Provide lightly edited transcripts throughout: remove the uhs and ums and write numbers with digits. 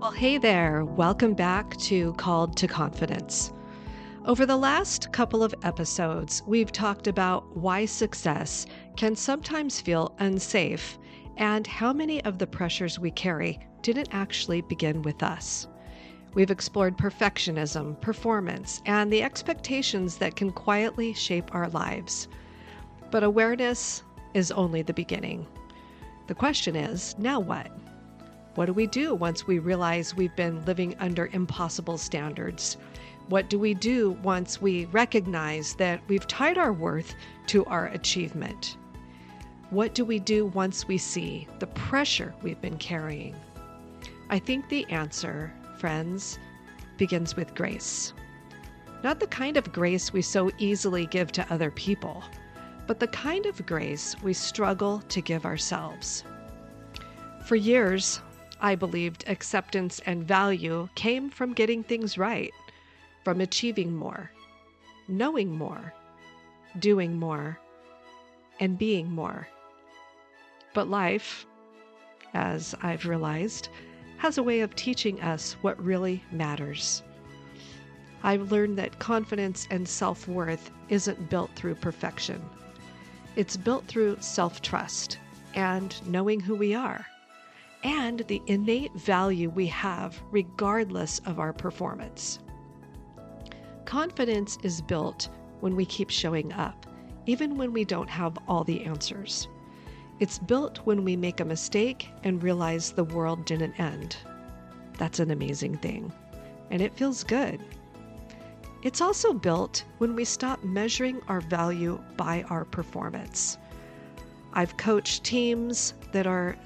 Well, hey there. Welcome back to Called to Confidence. Over the last couple of episodes, we've talked about why success can sometimes feel unsafe and how many of the pressures we carry didn't actually begin with us. We've explored perfectionism, performance, and the expectations that can quietly shape our lives. But awareness is only the beginning. The question is, now what? What do we do once we realize we've been living under impossible standards? What do we do once we recognize that we've tied our worth to our achievement? What do we do once we see the pressure we've been carrying? I think the answer, friends, begins with grace. Not the kind of grace we so easily give to other people, but the kind of grace we struggle to give ourselves. For years, I believed acceptance and value came from getting things right, from achieving more, knowing more, doing more, and being more. But life, as I've realized, has a way of teaching us what really matters. I've learned that confidence and self-worth isn't built through perfection. It's built through self-trust and knowing who we are, and the innate value we have regardless of our performance. Confidence is built when we keep showing up, even when we don't have all the answers. It's built when we make a mistake and realize the world didn't end. That's an amazing thing, and it feels good. It's also built when we stop measuring our value by our performance. I've coached teams that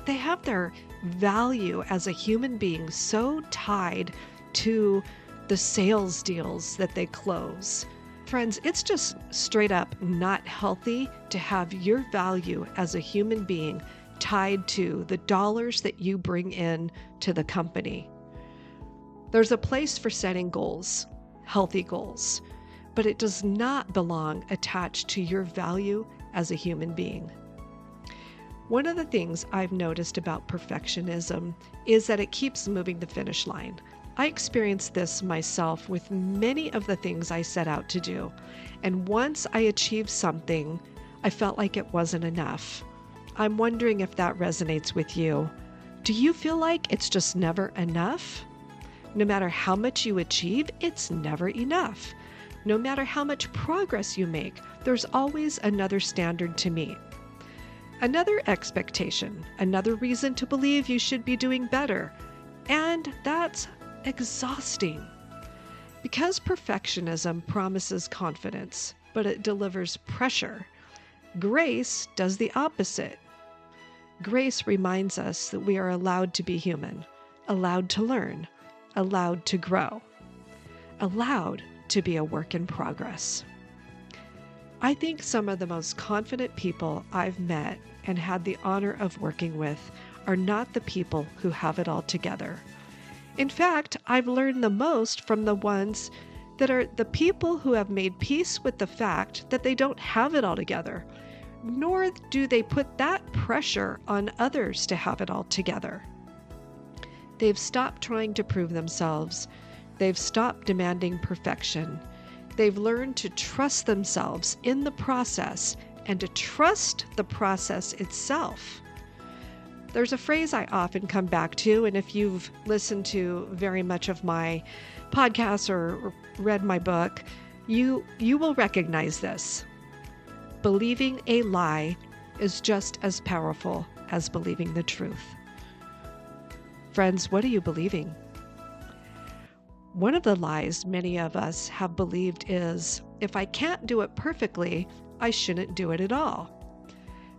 they have their value as a human being so tied to the sales deals that they close. Friends, it's just straight up not healthy to have your value as a human being tied to the dollars that you bring in to the company. There's a place for setting goals, healthy goals, but it does not belong attached to your value as a human being. One of the things I've noticed about perfectionism is that it keeps moving the finish line. I experienced this myself with many of the things I set out to do. And once I achieved something, I felt like it wasn't enough. I'm wondering if that resonates with you. Do you feel like it's just never enough? No matter how much you achieve, it's never enough. No matter how much progress you make, there's always another standard to meet. Another expectation, another reason to believe you should be doing better. And that's exhausting. Because perfectionism promises confidence, but it delivers pressure, grace does the opposite. Grace reminds us that we are allowed to be human, allowed to learn, allowed to grow, allowed to be a work in progress. I think some of the most confident people I've met and had the honor of working with are not the people who have it all together. In fact, I've learned the most from the ones that are the people who have made peace with the fact that they don't have it all together, nor do they put that pressure on others to have it all together. They've stopped trying to prove themselves. They've stopped demanding perfection. They've learned to trust themselves in the process and to trust the process itself. There's a phrase I often come back to, and if you've listened to very much of my podcasts or read my book, you will recognize this. Believing a lie is just as powerful as believing the truth. Friends, what are you believing? One of the lies many of us have believed is, if I can't do it perfectly, I shouldn't do it at all.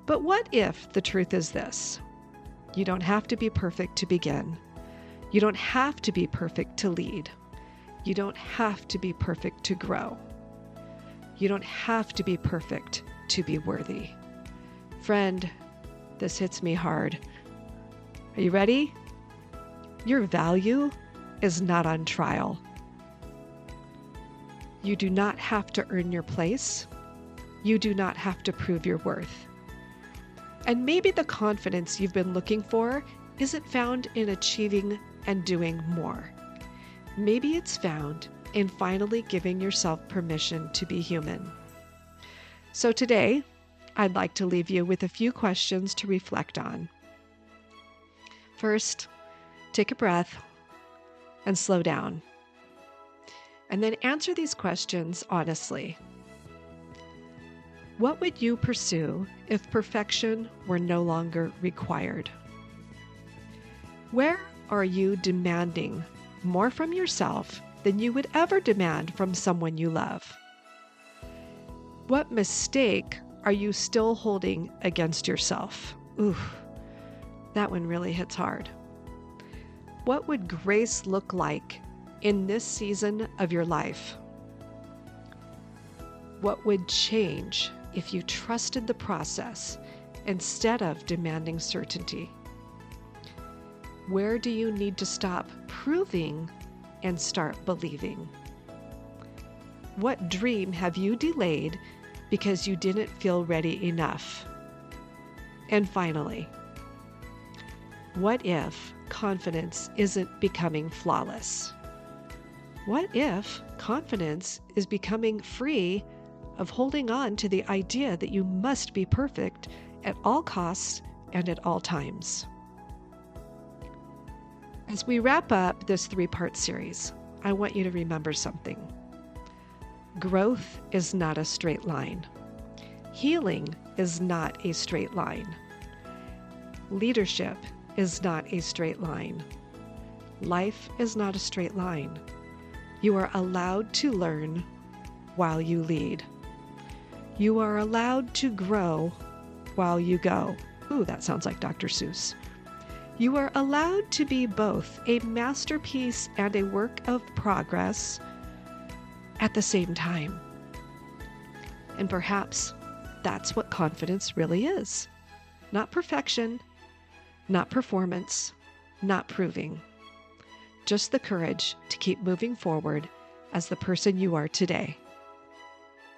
But what if the truth is this? You don't have to be perfect to begin. You don't have to be perfect to lead. You don't have to be perfect to grow. You don't have to be perfect to be worthy. Friend, this hits me hard. Are you ready? Your value is not on trial. You do not have to earn your place. You do not have to prove your worth. And maybe the confidence you've been looking for isn't found in achieving and doing more. Maybe it's found in finally giving yourself permission to be human. So today, I'd like to leave you with a few questions to reflect on. First, take a breath and slow down. And then answer these questions honestly. What would you pursue if perfection were no longer required? Where are you demanding more from yourself than you would ever demand from someone you love? What mistake are you still holding against yourself? Ooh, that one really hits hard. What would grace look like in this season of your life? What would change if you trusted the process instead of demanding certainty? Where do you need to stop proving and start believing? What dream have you delayed because you didn't feel ready enough? And finally, what if confidence isn't becoming flawless? What if confidence is becoming free of holding on to the idea that you must be perfect at all costs and at all times? As we wrap up this 3-part series, I want you to remember something. Growth is not a straight line. Healing is not a straight line. Leadership is not a straight line. Life is not a straight line. You are allowed to learn while you lead. You are allowed to grow while you go. Ooh, that sounds like Dr. Seuss. You are allowed to be both a masterpiece and a work of progress at the same time. And perhaps that's what confidence really is. Not perfection, not performance, not proving. Just the courage to keep moving forward as the person you are today.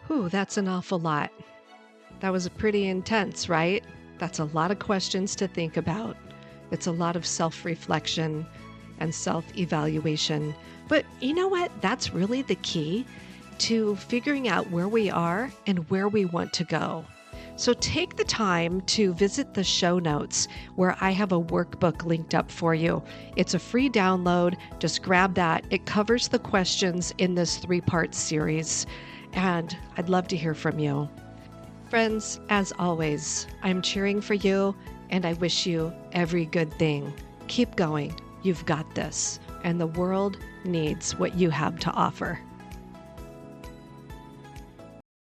Whew, that's an awful lot. That was pretty intense, right? That's a lot of questions to think about. It's a lot of self-reflection and self-evaluation. But you know what? That's really the key to figuring out where we are and where we want to go. So take the time to visit the show notes where I have a workbook linked up for you. It's a free download. Just grab that. It covers the questions in this 3-part series, and I'd love to hear from you. Friends, as always, I'm cheering for you, and I wish you every good thing. Keep going. You've got this, and the world needs what you have to offer.